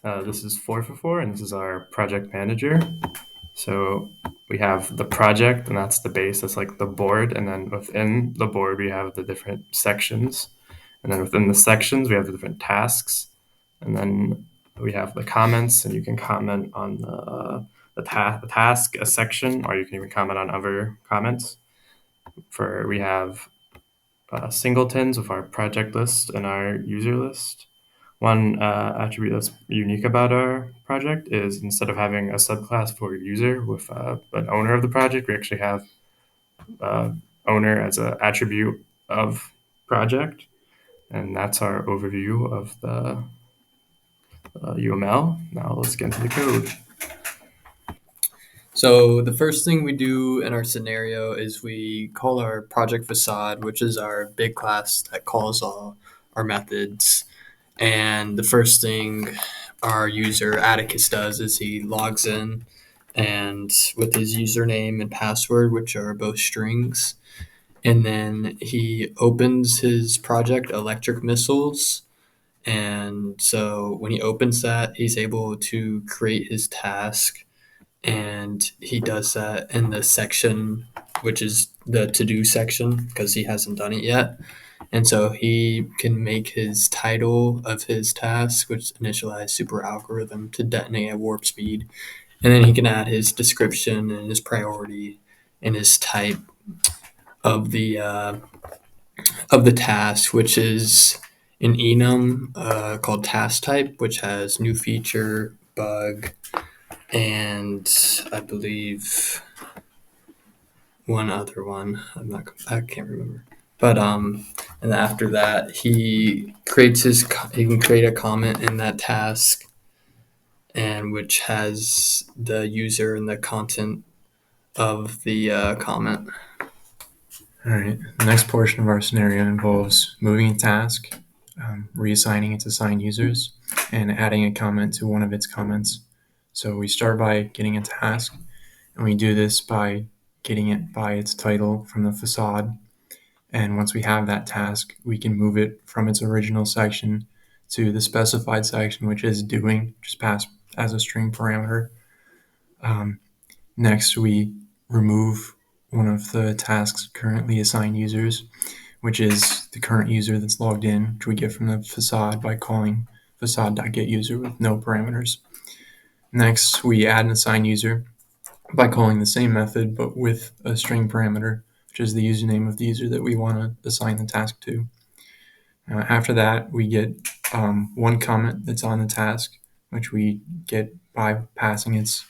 This is 4 for 4, and this is our project manager. So we have the project, and that's the base. That's like the board, and then within the board we have the different sections, and then within the sections we have the different tasks, and then we have the comments, and you can comment on the task, a section, or you can even comment on other comments. For we have singletons with our project list and our user list. One attribute that's unique about our project is instead of having a subclass for user with an owner of the project, we actually have uh, owner as an attribute of project. And that's our overview of the UML. Now let's get into the code. So the first thing we do in our scenario is we call our project facade, which is our big class that calls all our methods. And the first thing our user Atticus does is he logs in and with his username and password, which are both strings. And then he opens his project Electric Missiles. And so when he opens that, he's able to create his task, and he does that in the section which is the to do section because he hasn't done it yet. And so he can make his title of his task, which initialize super algorithm to detonate at warp speed, and then he can add his description and his priority and his type of the task, which is an enum called task type, which has new feature, bug, and I believe one other one. I can't remember. But and after that, he can create a comment in that task, and which has the user and the content of the comment. All right. The next portion of our scenario involves moving a task, reassigning its assigned users, and adding a comment to one of its comments. So we start by getting a task, and we do this by getting it by its title from the facade. And once we have that task, we can move it from its original section to the specified section, which is doing, just passed as a string parameter. Next, we remove one of the task's currently assigned users, which is the current user that's logged in, which we get from the facade by calling facade.getUser with no parameters. Next, we add an assigned user by calling the same method but with a string parameter, which is the username of the user that we want to assign the task to. After that, we get one comment that's on the task, which we get by passing its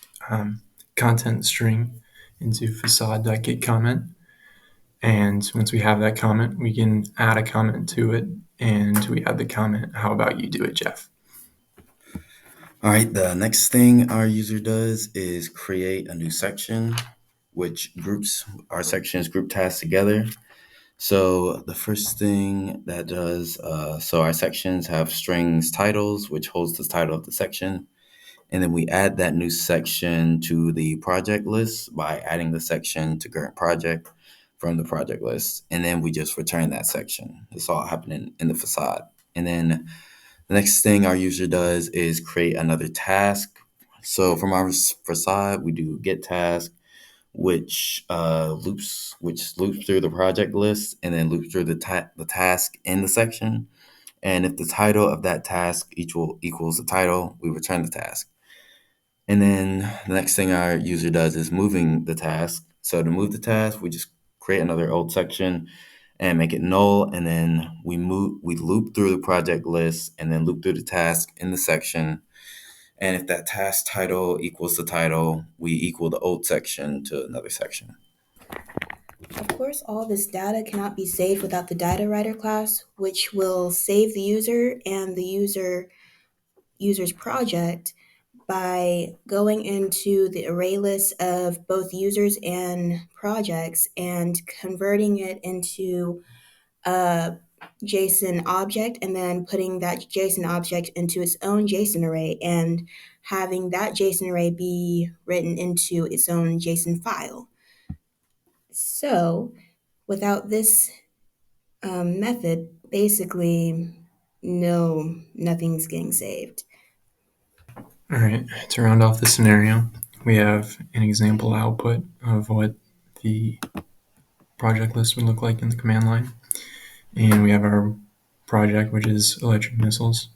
content string into facade.getComment. And once we have that comment, we can add a comment to it, and we add the comment, "How about you do it, Jeff?" All right, the next thing our user does is create a new section, which groups our sections group tasks together. So the first thing that does, so our sections have strings titles, which holds the title of the section. And then we add that new section to the project list by adding the section to current project from the project list. And then we just return that section. It's all happening in the facade. And then the next thing our user does is create another task. So from our facade, we do get task, which loops through the project list and then loops through the task in the section. And if the title of that task equals the title, we return the task. And then the next thing our user does is moving the task. So to move the task, we just create another old section and make it null. And then we loop through the project list and then loop through the task in the section. And if that task title equals the title, we equal the old section to another section. Of course, all this data cannot be saved without the data writer class, which will save the user and the user's project by going into the array list of both users and projects and converting it into a JSON object and then putting that JSON object into its own JSON array and having that JSON array be written into its own JSON file. So without this method, basically, no, nothing's getting saved. All right, to round off the scenario, we have an example output of what the project list would look like in the command line. And we have our project, which is electric missiles.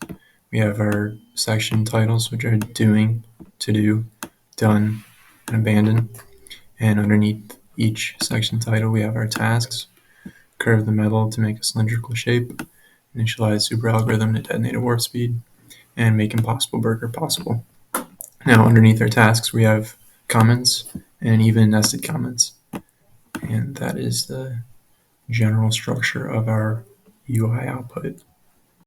We have our section titles, which are doing, to do, done, and abandon. And underneath each section title, we have our tasks. Curve the metal to make a cylindrical shape. Initialize super algorithm to detonate at warp speed. And make impossible burger possible. Now, underneath our tasks, we have comments and even nested comments. And that is the general structure of our UI output.